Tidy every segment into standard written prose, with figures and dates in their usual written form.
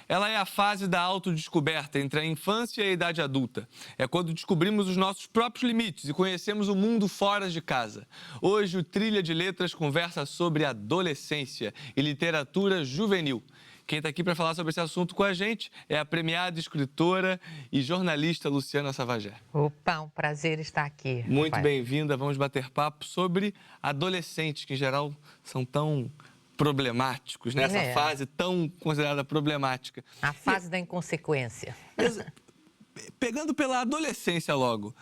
Ela é a fase da autodescoberta entre a infância e a idade adulta. É quando descobrimos os nossos próprios limites e conhecemos o mundo fora de casa. Hoje, o Trilha de Letras conversa sobre adolescência e literatura juvenil. Quem está aqui para falar sobre esse assunto com a gente é a premiada escritora e jornalista Luciana Savagé. Opa, um prazer estar aqui. Muito bem-vinda. Vamos bater papo sobre adolescentes, que em geral são tão problemáticos, né? Essa fase tão considerada problemática. A fase da inconsequência. Pegando pela adolescência logo,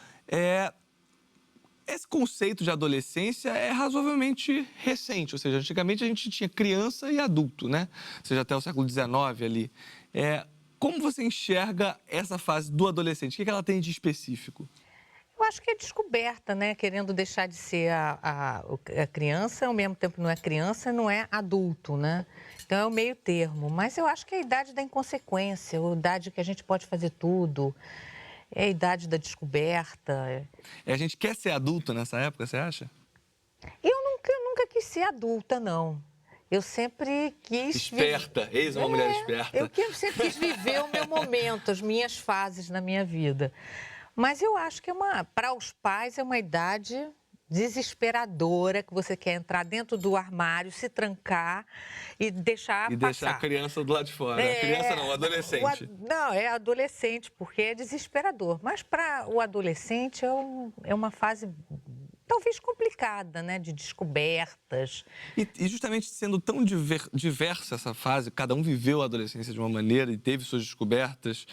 esse conceito de adolescência é razoavelmente recente, ou seja, antigamente a gente tinha criança e adulto, né? Ou seja, até o século XIX ali. Como você enxerga essa fase do adolescente? O que ela tem de específico? Eu acho que é descoberta, né? Querendo deixar de ser a criança, ao mesmo tempo não é criança, não é adulto, né? Então é o meio termo. Mas eu acho que é a idade da inconsequência, a idade que a gente pode fazer tudo, é a idade da descoberta. A gente quer ser adulto nessa época, você acha? Eu nunca quis ser adulta, não. Eu sempre quis... Esperta, eis uma mulher esperta. Eu sempre quis viver o meu momento, as minhas fases na minha vida. Mas eu acho que para os pais é uma idade desesperadora, que você quer entrar dentro do armário, se trancar e deixar passar. E deixar a criança do lado de fora. A criança não, o adolescente. Não, é adolescente, porque é desesperador. Mas para o adolescente é uma fase talvez complicada, né? De descobertas. E justamente sendo tão diversa essa fase, cada um viveu a adolescência de uma maneira e teve suas descobertas,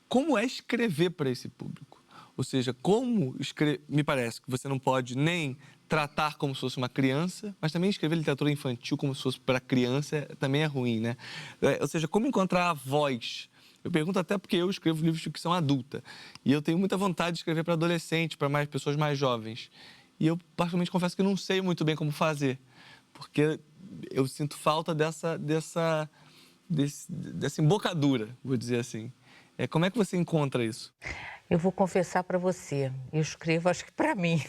como é escrever para esse público? Ou seja, me parece que você não pode nem tratar como se fosse uma criança, mas também escrever literatura infantil como se fosse para criança também é ruim, né? Ou seja, como encontrar a voz? Eu pergunto até porque eu escrevo livros de ficção adulta e eu tenho muita vontade de escrever para adolescentes, para pessoas mais jovens. E eu, particularmente, confesso que não sei muito bem como fazer, porque eu sinto falta dessa embocadura, vou dizer assim. Como é que você encontra isso? Eu vou confessar para você, eu escrevo acho que para mim.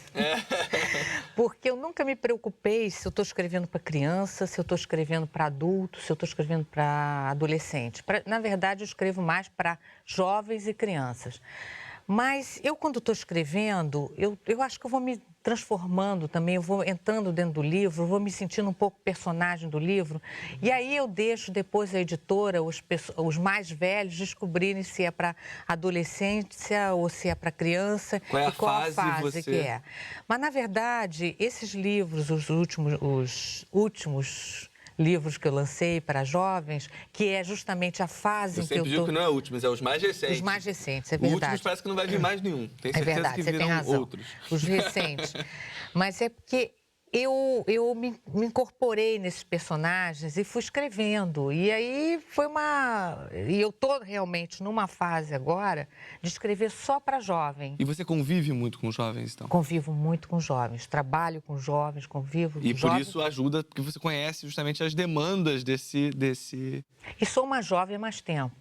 Porque eu nunca me preocupei se eu estou escrevendo para criança, se eu estou escrevendo para adulto, se eu estou escrevendo para adolescente. Na verdade, eu escrevo mais para jovens e crianças. Mas eu, quando estou escrevendo, eu acho que eu vou me transformando também, eu vou entrando dentro do livro, eu vou me sentindo um pouco personagem do livro. E aí eu deixo depois a editora, os mais velhos, descobrirem se é para adolescência ou se é para criança. Qual é a e qual fase a fase que é. Mas, na verdade, esses livros, os últimos livros que eu lancei para jovens, que é justamente a fase em que eu sempre digo que não é últimos, é os mais recentes. Os mais recentes, é verdade. Os últimos parece que não vai vir mais nenhum. Tem certeza verdade, que você tem virão razão. outros. Os recentes. Mas é porque eu me incorporei nesses personagens e fui escrevendo. E aí E eu estou realmente numa fase agora de escrever só para jovem. E você convive muito com jovens, então? Convivo muito com jovens, trabalho com jovens, convivo com jovens. E por isso ajuda, porque você conhece justamente as demandas desse... E sou uma jovem há mais tempo.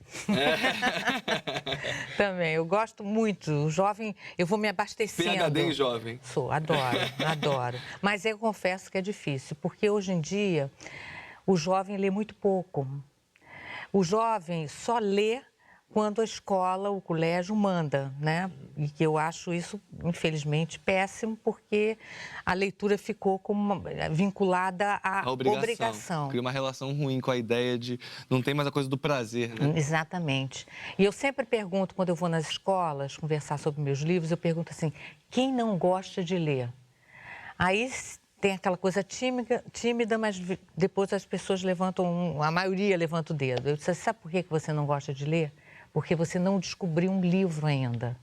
Também, eu gosto muito. O jovem, eu vou me abastecendo. PhD em jovem. Sou, adoro, adoro. Mas eu confesso que é difícil, porque hoje em dia o jovem lê muito pouco. O jovem só lê quando a escola, o colégio manda, né? E que eu acho isso, infelizmente, péssimo, porque a leitura ficou vinculada à obrigação. Cria uma relação ruim com a ideia de... Não tem mais a coisa do prazer, né? Exatamente. E eu sempre pergunto, quando eu vou nas escolas conversar sobre meus livros, eu pergunto assim, quem não gosta de ler? Aí tem aquela coisa tímida, mas depois as pessoas a maioria levanta o dedo. Eu disse, sabe por que você não gosta de ler? Porque você não descobriu um livro ainda.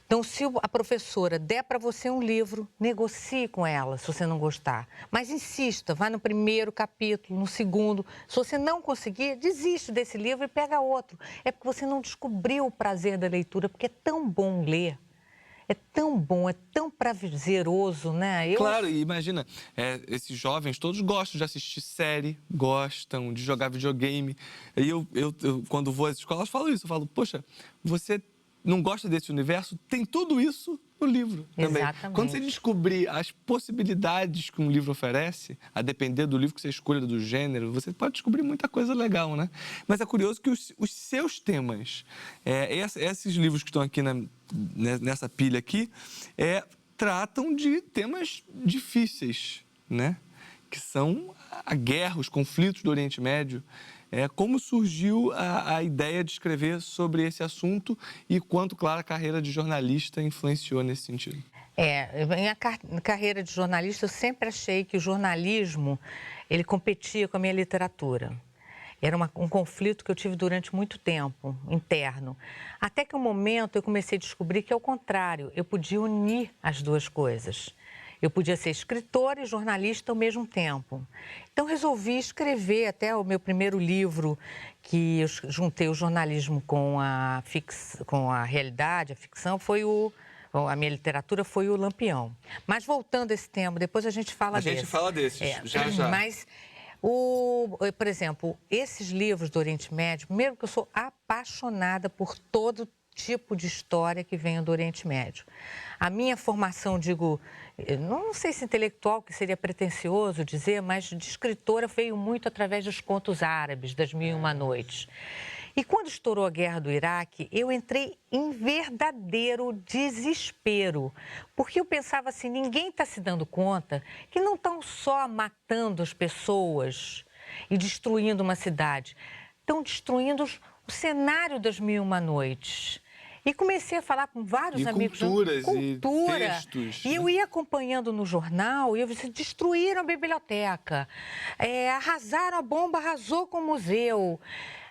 Então, se a professora der para você um livro, negocie com ela, se você não gostar. Mas insista, vá no primeiro capítulo, no segundo. Se você não conseguir, desiste desse livro e pega outro. É porque você não descobriu o prazer da leitura, porque é tão bom ler. É tão bom, é tão prazeroso, né? Claro, e imagina, esses jovens todos gostam de assistir série, gostam de jogar videogame. E eu quando vou às escolas, falo isso. Eu falo, poxa, você não gosta desse universo, tem tudo isso no livro também. Exatamente. Quando você descobrir as possibilidades que um livro oferece, a depender do livro que você escolha, do gênero, você pode descobrir muita coisa legal, né? Mas é curioso que os seus temas, esses livros que estão aqui nessa pilha aqui, tratam de temas difíceis, né? Que são a guerra, os conflitos do Oriente Médio. Como surgiu a ideia de escrever sobre esse assunto e quanto, claro, a carreira de jornalista influenciou nesse sentido? Minha carreira de jornalista, eu sempre achei que o jornalismo, ele competia com a minha literatura. Era um conflito que eu tive durante muito tempo, interno. Até que um momento eu comecei a descobrir que, ao contrário, eu podia unir as duas coisas. Eu podia ser escritora e jornalista ao mesmo tempo. Então, resolvi escrever até o meu primeiro livro, que eu juntei o jornalismo com a realidade, a ficção, a minha literatura foi o Lampião. Mas voltando a esse tema, depois a gente fala desse. A gente fala desses, já. Mas, por exemplo, esses livros do Oriente Médio, primeiro que eu sou apaixonada por todo tipo de história que venha do Oriente Médio. A minha formação, não sei se intelectual, que seria pretensioso dizer, mas de escritora veio muito através dos contos árabes, das Mil e Uma Noites. E quando estourou a guerra do Iraque, eu entrei em verdadeiro desespero, porque eu pensava assim, ninguém está se dando conta que não estão só matando as pessoas e destruindo uma cidade, estão destruindo o cenário das Mil e Uma Noites. E comecei a falar com vários amigos. Cultura. E textos. E eu ia acompanhando no jornal e eu disse, destruíram a biblioteca, arrasaram a bomba, arrasou com o museu.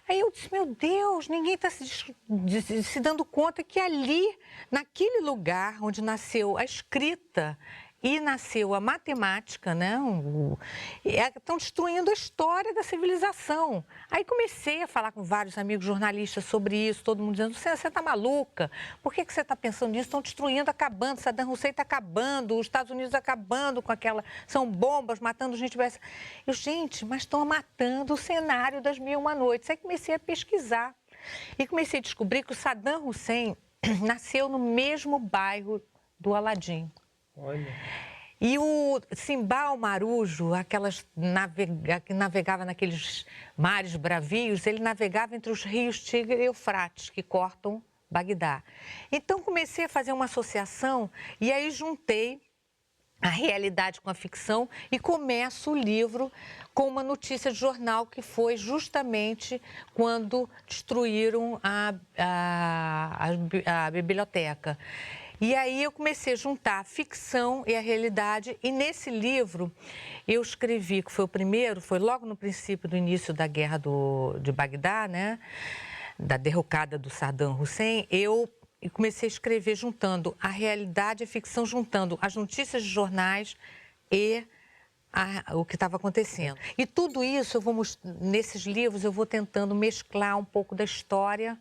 Aí eu disse, meu Deus, ninguém está se dando conta que ali, naquele lugar onde nasceu a escrita e nasceu a matemática, né? Estão destruindo a história da civilização. Aí comecei a falar com vários amigos jornalistas sobre isso, todo mundo dizendo, você está maluca? Por que você está pensando nisso? Estão destruindo, acabando, Saddam Hussein está acabando, os Estados Unidos acabando com são bombas, matando gente. Gente, mas estão matando o cenário das Mil e Uma Noites. Aí comecei a pesquisar e comecei a descobrir que o Saddam Hussein nasceu no mesmo bairro do Aladim. Olha. E o Simbal Marujo, que navegava naqueles mares bravios, ele navegava entre os rios Tigre e Eufrates, que cortam Bagdá. Então, comecei a fazer uma associação e aí juntei a realidade com a ficção e começo o livro com uma notícia de jornal que foi justamente quando destruíram a biblioteca. E aí eu comecei a juntar a ficção e a realidade e nesse livro eu escrevi, que foi o primeiro, foi logo no princípio do início da guerra de Bagdá, né, da derrocada do Saddam Hussein, eu comecei a escrever juntando a realidade e a ficção, juntando as notícias de jornais e o que estava acontecendo. E tudo isso, nesses livros, eu vou tentando mesclar um pouco da história,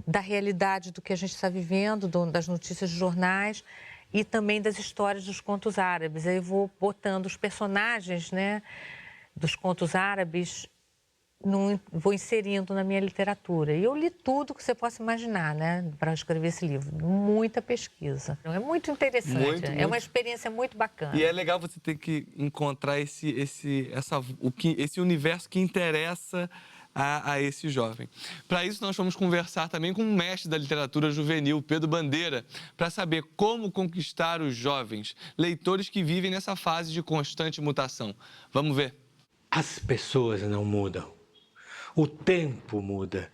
da realidade do que a gente está vivendo, das notícias de jornais e também das histórias dos contos árabes. Aí eu vou botando os personagens, né, dos contos árabes, vou inserindo na minha literatura. E eu li tudo que você possa imaginar, né, para escrever esse livro. Muita pesquisa. É muito interessante, é uma experiência muito bacana. E é legal você ter que encontrar esse universo que interessa a esse jovem. Para isso, nós vamos conversar também com um mestre da literatura juvenil, Pedro Bandeira, para saber como conquistar os jovens, leitores que vivem nessa fase de constante mutação. Vamos ver. As pessoas não mudam. O tempo muda.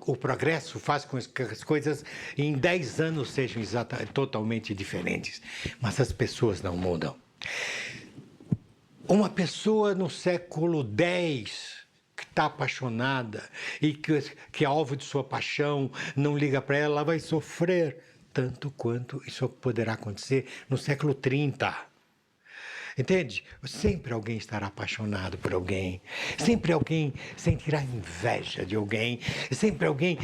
O progresso faz com que as coisas em 10 anos sejam totalmente diferentes. Mas as pessoas não mudam. Uma pessoa no século X que está apaixonada e que é alvo de sua paixão, não liga para ela, vai sofrer tanto quanto isso poderá acontecer no século 30. Entende? Sempre alguém estará apaixonado por alguém, sempre alguém sentirá inveja de alguém, sempre alguém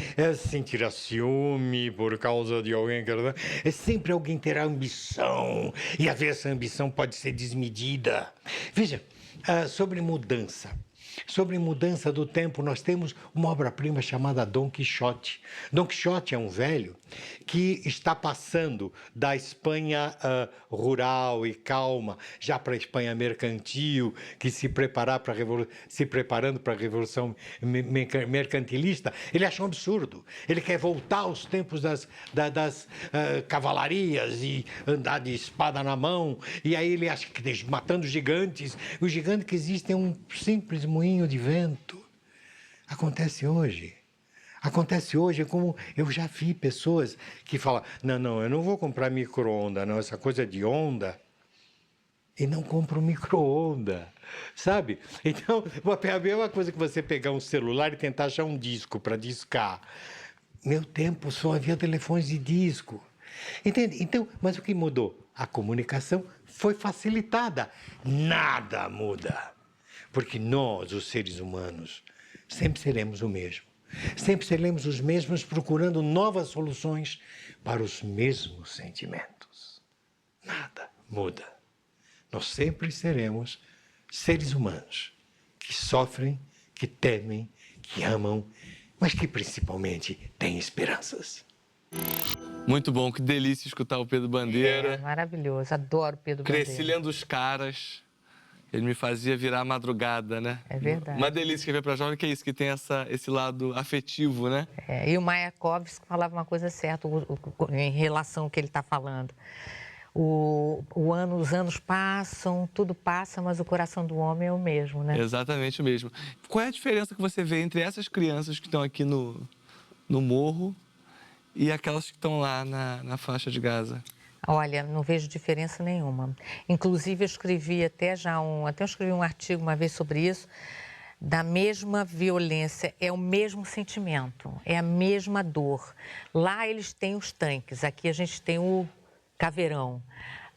sentirá ciúme por causa de alguém, sempre alguém terá ambição, e às vezes essa ambição pode ser desmedida. Veja, sobre mudança. sobre mudança do tempo, nós temos uma obra-prima chamada Dom Quixote. Dom Quixote é um velho que está passando da Espanha rural e calma já para a Espanha mercantil, que se preparando para a Revolução Mercantilista. Ele acha um absurdo. Ele quer voltar aos tempos das cavalarias e andar de espada na mão. E aí ele acha que matando gigantes. O gigante que existe é um simples moinho de vento. Acontece hoje. Acontece hoje, como eu já vi pessoas que falam, não, eu não vou comprar micro-onda, não, essa coisa de onda, e não compra um micro-onda, sabe? Então, a mesma coisa que você pegar um celular e tentar achar um disco para discar. Meu tempo só havia telefones de disco. Entende? Então, mas o que mudou? A comunicação foi facilitada. Nada muda. Porque nós, os seres humanos, sempre seremos o mesmo. Sempre seremos os mesmos procurando novas soluções para os mesmos sentimentos. Nada muda. Nós sempre seremos seres humanos que sofrem, que temem, que amam, mas que principalmente têm esperanças. Muito bom, que delícia escutar o Pedro Bandeira. É maravilhoso, adoro Pedro Bandeira. Cresci lendo Os Caras. Ele me fazia virar a madrugada, né? É verdade. Uma delícia escrever para jovem, que é isso, que tem esse lado afetivo, né? E o Mayakovsky falava uma coisa certa em relação ao que ele está falando. Os anos passam, tudo passa, mas o coração do homem é o mesmo, né? Exatamente o mesmo. Qual é a diferença que você vê entre essas crianças que estão aqui no morro e aquelas que estão lá na faixa de Gaza? Olha, não vejo diferença nenhuma. Inclusive, eu escrevi até eu escrevi um artigo uma vez sobre isso, da mesma violência, é o mesmo sentimento, é a mesma dor. Lá eles têm os tanques, aqui a gente tem o caveirão.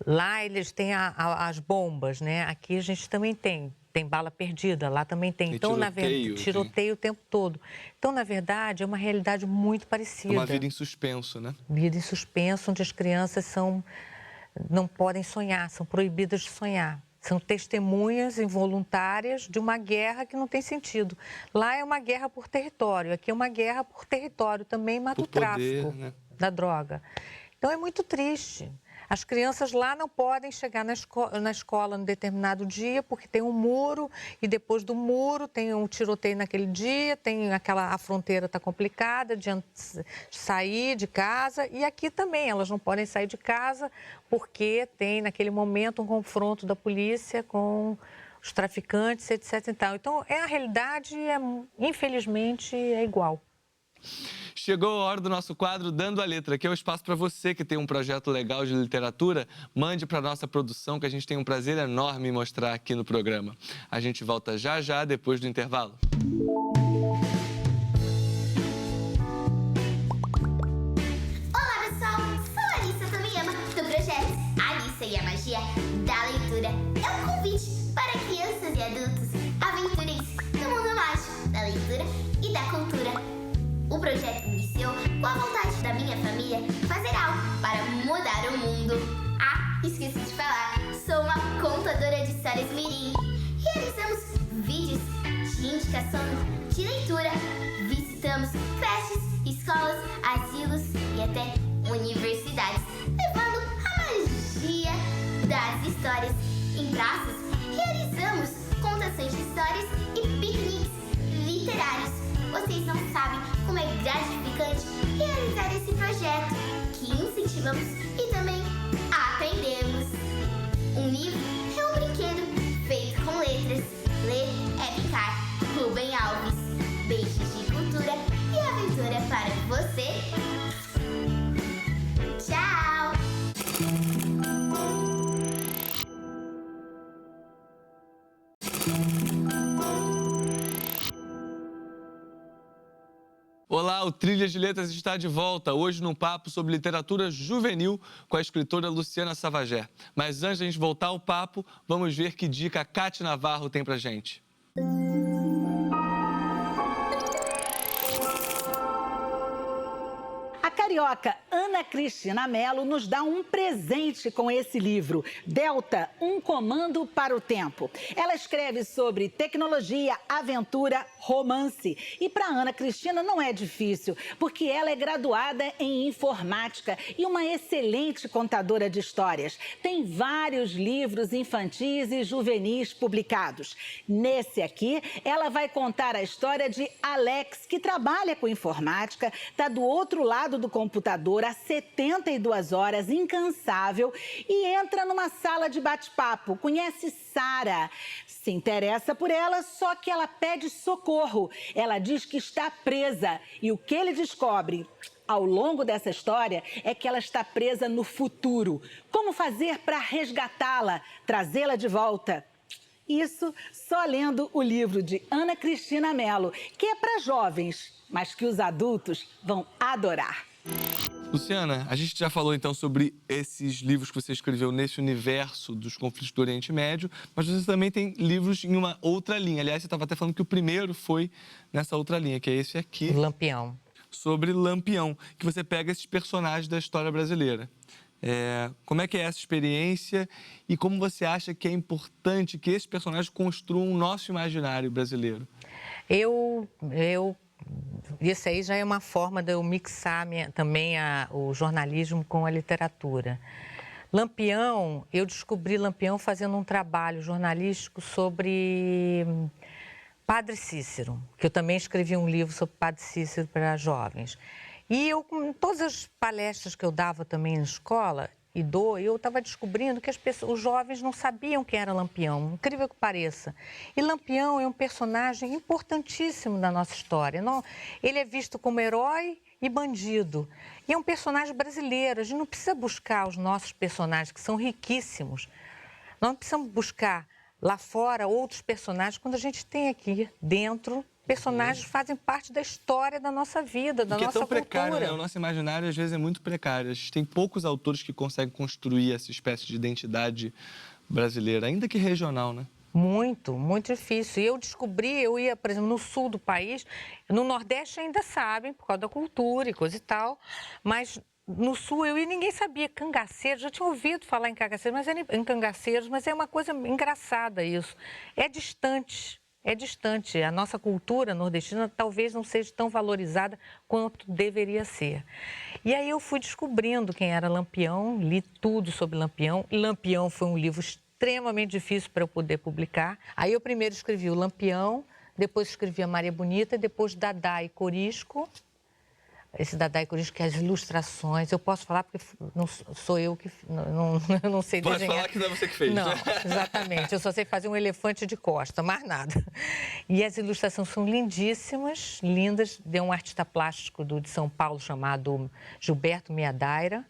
Lá eles têm as bombas, né? Aqui a gente também tem bala perdida, lá também tem. Então, na verdade, tiroteio o tempo todo. Então, na verdade, é uma realidade muito parecida. Uma vida em suspenso, né? Vida em suspenso, onde as crianças não podem sonhar, são proibidas de sonhar. São testemunhas involuntárias de uma guerra que não tem sentido. Lá é uma guerra por território, aqui é uma guerra por território, também mata o tráfico, né, da droga. Então, é muito triste. As crianças lá não podem chegar na escola num determinado dia, porque tem um muro, e depois do muro tem um tiroteio naquele dia, a fronteira está complicada de sair de casa, e aqui também elas não podem sair de casa, porque tem naquele momento um confronto da polícia com os traficantes, etc. Então, a realidade, infelizmente, é igual. Chegou a hora do nosso quadro Dando a Letra, que é o espaço para você que tem um projeto legal de literatura, mande para a nossa produção, que a gente tem um prazer enorme em mostrar aqui no programa. A gente volta já, depois do intervalo. Olá, pessoal! Sou a Alissa Tomiyama, do projeto Alissa e a Magia da Leitura. É um convite para crianças e adultos aventurem-se no mundo mágico da leitura e da cultura. O projeto iniciou com a vontade da minha família fazer algo para mudar o mundo. Esqueci de falar, sou uma contadora de histórias mirim. Realizamos vídeos de indicação de leitura, visitamos creches, escolas, asilos e até universidades, levando a magia das histórias. Em praças, realizamos contações de histórias e piqueniques literários. Vocês não sabem como é gratificante realizar esse projeto, que incentivamos e também aprendemos. Um livro é um brinquedo feito com letras. Ler é brincar. Rubem Alves. Beijos de cultura e aventura para você. Tchau! Olá, o Trilha de Letras está de volta, hoje num papo sobre literatura juvenil com a escritora Luciana Savagé. Mas antes de a gente voltar ao papo, vamos ver que dica a Cátia Navarro tem pra gente. A carioca Ana Cristina Mello nos dá um presente com esse livro, Delta, um comando para o tempo. Ela escreve sobre tecnologia, aventura, romance. E para Ana Cristina não é difícil, porque ela é graduada em informática e uma excelente contadora de histórias. Tem vários livros infantis e juvenis publicados. Nesse aqui, ela vai contar a história de Alex, que trabalha com informática, está do outro lado do computador há 72 horas, incansável, e entra numa sala de bate-papo. Conhece Sara, se interessa por ela, só que ela pede socorro. Ela diz que está presa e o que ele descobre ao longo dessa história é que ela está presa no futuro. Como fazer para resgatá-la, trazê-la de volta? Isso só lendo o livro de Ana Cristina Mello, que é para jovens, mas que os adultos vão adorar. Luciana, a gente já falou então sobre esses livros que você escreveu nesse universo dos conflitos do Oriente Médio, mas você também tem livros em uma outra linha. Aliás, você estava até falando que o primeiro foi nessa outra linha, que é esse aqui. Lampião. Sobre Lampião, que você pega esses personagens da história brasileira. Como é que é essa experiência e como você acha que é importante que esses personagens construam o nosso imaginário brasileiro? Isso aí já é uma forma de eu mixar também o jornalismo com a literatura. Lampião, eu descobri Lampião fazendo um trabalho jornalístico sobre Padre Cícero, que eu também escrevi um livro sobre Padre Cícero para jovens. E eu, com todas as palestras que eu dava também na escola, eu estava descobrindo que os jovens não sabiam quem era Lampião, incrível que pareça. E Lampião é um personagem importantíssimo da nossa história. Ele é visto como herói e bandido. E é um personagem brasileiro. A gente não precisa buscar os nossos personagens, que são riquíssimos. Nós não precisamos buscar lá fora outros personagens, quando a gente tem aqui dentro personagens que fazem parte da história da nossa vida, da nossa cultura. Porque é tão precário, né? O nosso imaginário, às vezes, é muito precário. A gente tem poucos autores que conseguem construir essa espécie de identidade brasileira, ainda que regional, né? Muito, muito difícil. E eu descobri, eu ia, por exemplo, no sul do país, no Nordeste ainda sabem, por causa da cultura e coisa e tal, mas no sul eu ia e ninguém sabia. Cangaceiros, já tinha ouvido falar em cangaceiros, mas é uma coisa engraçada isso. É distante. É distante. A nossa cultura nordestina talvez não seja tão valorizada quanto deveria ser. E aí eu fui descobrindo quem era Lampião, li tudo sobre Lampião. Lampião foi um livro extremamente difícil para eu poder publicar. Aí eu primeiro escrevi o Lampião, depois escrevi a Maria Bonita, depois Dadá e Corisco. Esse Dadá e Corisco, que as ilustrações, eu posso falar porque não sou eu que não sei desenhar. Pode falar que não é você que fez. Não, exatamente. Eu só sei fazer um elefante de costa, mais nada. E as ilustrações são lindíssimas, lindas. Deu um artista plástico de São Paulo chamado Gilberto Meadaira.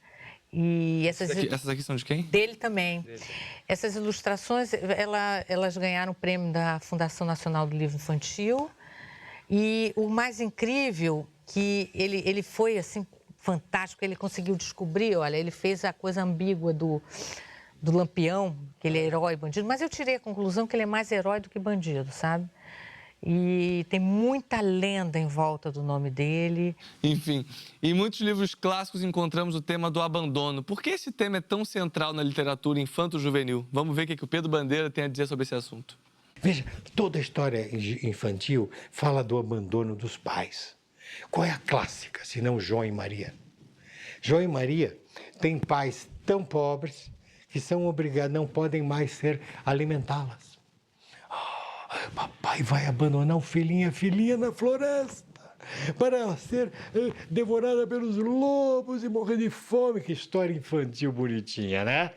E essas aqui são de quem? Dele também. Essas ilustrações, elas ganharam o prêmio da Fundação Nacional do Livro Infantil. E o mais incrível que ele foi, assim, fantástico, ele conseguiu descobrir, olha, ele fez a coisa ambígua do Lampião, que ele é herói e bandido, mas eu tirei a conclusão que ele é mais herói do que bandido, sabe? E tem muita lenda em volta do nome dele. Enfim, em muitos livros clássicos encontramos o tema do abandono. Por que esse tema é tão central na literatura infanto-juvenil? Vamos ver o que o Pedro Bandeira tem a dizer sobre esse assunto. Veja, toda a história infantil fala do abandono dos pais. Qual é a clássica, se não João e Maria? João e Maria têm pais tão pobres que são obrigados, não podem mais alimentá-las. Papai vai abandonar a filhinha na floresta para ela ser devorada pelos lobos e morrer de fome. Que história infantil bonitinha, né?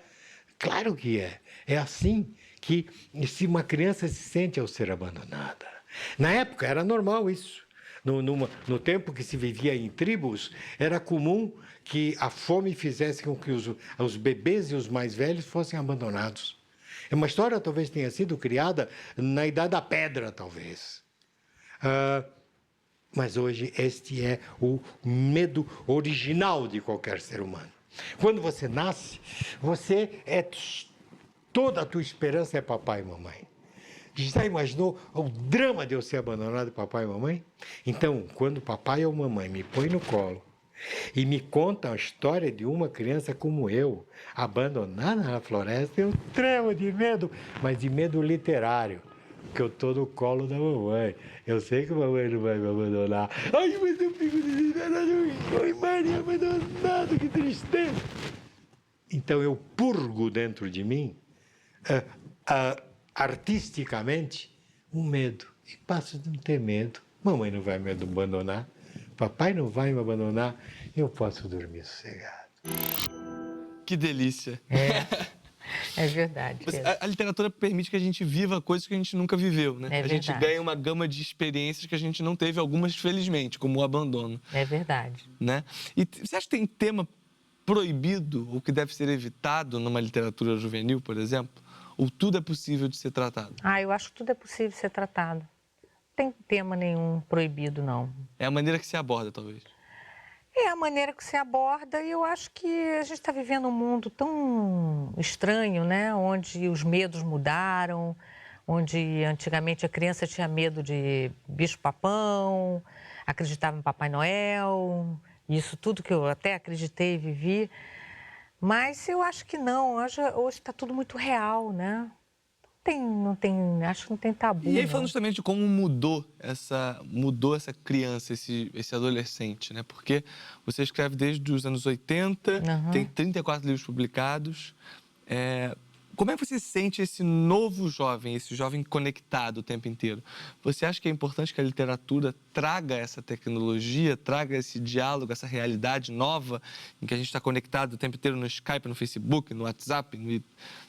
Claro que é. É assim que se uma criança se sente ao ser abandonada. Na época era normal isso. No tempo que se vivia em tribos, era comum que a fome fizesse com que os bebês e os mais velhos fossem abandonados. É uma história talvez tenha sido criada na Idade da Pedra, talvez. Mas hoje este é o medo original de qualquer ser humano. Quando você nasce, toda a tua esperança é papai e mamãe. Já imaginou o drama de eu ser abandonado de papai e mamãe? Então, quando papai ou mamãe me põe no colo, E me contam a história de uma criança como eu, abandonada na floresta. Eu tremo de medo, mas de medo literário, porque eu estou no colo da mamãe. Eu sei que a mamãe não vai me abandonar. Ai, mas eu fico desesperado. Oi, Maria, abandonado, que tristeza. Então eu purgo dentro de mim, artisticamente, um medo. E passo a não ter medo. Mamãe não vai me abandonar. Papai não vai me abandonar, eu posso dormir sossegado. Que delícia. É verdade. A literatura permite que a gente viva coisas que a gente nunca viveu, né? É a gente verdade. ganha uma gama de experiências que a gente não teve, algumas felizmente, como o abandono. É verdade. Né? E você acha que tem tema proibido ou que deve ser evitado numa literatura juvenil, por exemplo? Ou tudo é possível de ser tratado? Eu acho que tudo é possível de ser tratado. Não tem tema nenhum proibido, não. É a maneira que se aborda, talvez. É a maneira que se aborda e eu acho que a gente está vivendo um mundo tão estranho, né? Onde os medos mudaram, onde antigamente a criança tinha medo de bicho-papão, acreditava em Papai Noel, isso tudo que eu até acreditei e vivi. Mas eu acho que não, hoje está tudo muito real, né? Acho que não tem tabu. E aí, não. falando justamente de como mudou essa criança, esse adolescente, né? Porque você escreve desde os anos 80, tem 34 livros publicados. Como é que você sente esse novo jovem, esse jovem conectado o tempo inteiro? Você acha que é importante que a literatura traga essa tecnologia, traga esse diálogo, essa realidade nova, em que a gente está conectado o tempo inteiro no Skype, no Facebook, no WhatsApp?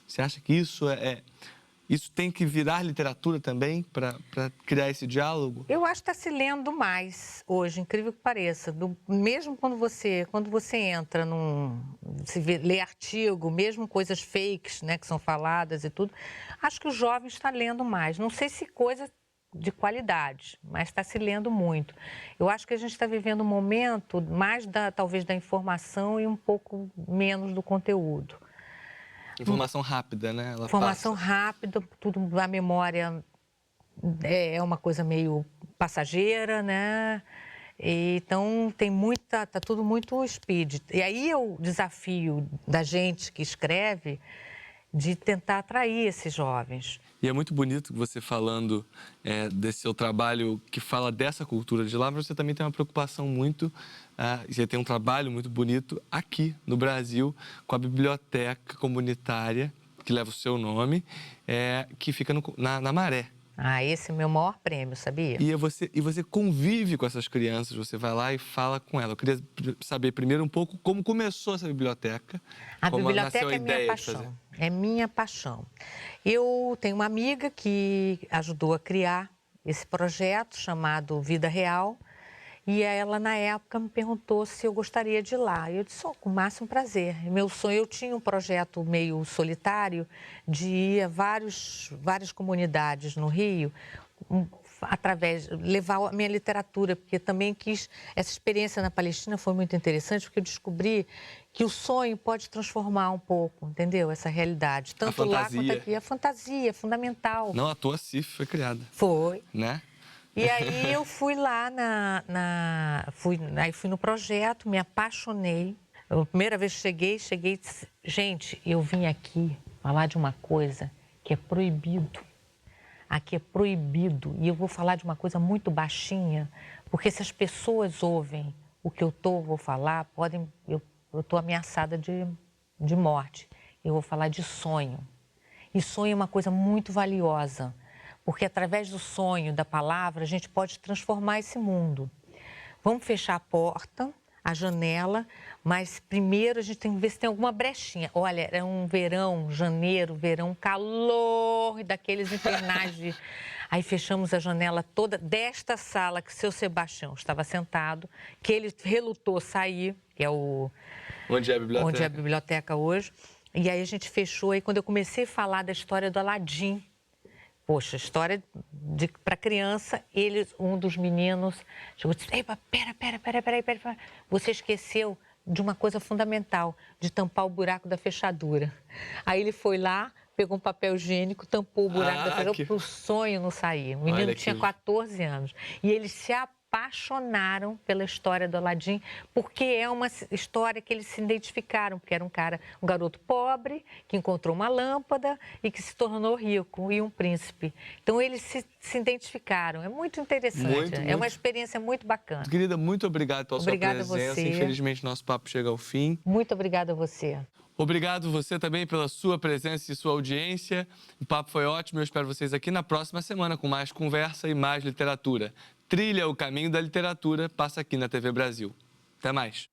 Você acha que isso tem que virar literatura também para criar esse diálogo? Eu acho que está se lendo mais hoje, incrível que pareça. Mesmo quando você entra lê artigo, mesmo coisas fakes, né, que são faladas e tudo, acho que o jovem está lendo mais. Não sei se coisa de qualidade, mas está se lendo muito. Eu acho que a gente está vivendo um momento mais talvez da informação e um pouco menos do conteúdo. Informação rápida, né? Informação rápida, tudo, a memória é uma coisa meio passageira, né? Então, tá tudo muito speed. E aí é o desafio da gente que escreve de tentar atrair esses jovens. E é muito bonito você falando desse seu trabalho que fala dessa cultura de lá, mas você também tem uma preocupação muito, você tem um trabalho muito bonito aqui no Brasil, com a biblioteca comunitária, que leva o seu nome, que fica na Maré. Esse é o meu maior prêmio, sabia? E você convive com essas crianças, você vai lá e fala com elas. Eu queria saber primeiro um pouco como começou essa biblioteca. A como biblioteca nasceu a é minha ideia de fazer. paixão. É minha paixão. Eu tenho uma amiga que ajudou a criar esse projeto chamado Vida Real. E ela, na época, me perguntou se eu gostaria de ir lá. Eu disse, com o máximo prazer. Meu sonho, eu tinha um projeto meio solitário de ir a várias comunidades no Rio, levar a minha literatura, porque também essa experiência na Palestina foi muito interessante, porque eu descobri que o sonho pode transformar um pouco, entendeu? Essa realidade. Tanto lá quanto aqui. A fantasia é fundamental. Não à toa a CIF foi criada. Foi. Né? E aí eu fui lá fui no projeto, me apaixonei. A primeira vez que cheguei e disse, gente, eu vim aqui falar de uma coisa que é proibido. Aqui é proibido. E eu vou falar de uma coisa muito baixinha, porque se as pessoas ouvem o que eu vou falar, eu estou ameaçada de morte. Eu vou falar de sonho. E sonho é uma coisa muito valiosa. Porque através do sonho, da palavra, a gente pode transformar esse mundo. Vamos fechar a porta, a janela, mas primeiro a gente tem que ver se tem alguma brechinha. Olha, era um janeiro, calor daqueles infernais de... Aí fechamos a janela toda desta sala que o seu Sebastião estava sentado, que ele relutou sair, que é onde é a biblioteca. Onde é a biblioteca hoje. E aí a gente fechou, e quando eu comecei a falar da história do Aladim, poxa, história para criança, um dos meninos chegou e disse, ei, pera, você esqueceu de uma coisa fundamental, de tampar o buraco da fechadura. Aí ele foi lá, pegou um papel higiênico, tampou o buraco da fechadura para o sonho não sair. O menino tinha 14 anos. E ele se apaixonaram pela história do Aladim, porque é uma história que eles se identificaram, porque era um garoto pobre, que encontrou uma lâmpada e que se tornou rico, e um príncipe. Então, eles se identificaram. É muito interessante, é uma experiência muito bacana. Querida, muito obrigado pela sua presença. A você. Infelizmente, nosso papo chega ao fim. Muito obrigada a você. Obrigado você também pela sua presença e sua audiência. O papo foi ótimo. Eu espero vocês aqui na próxima semana com mais conversa e mais literatura. Trilha o caminho da literatura, passa aqui na TV Brasil. Até mais.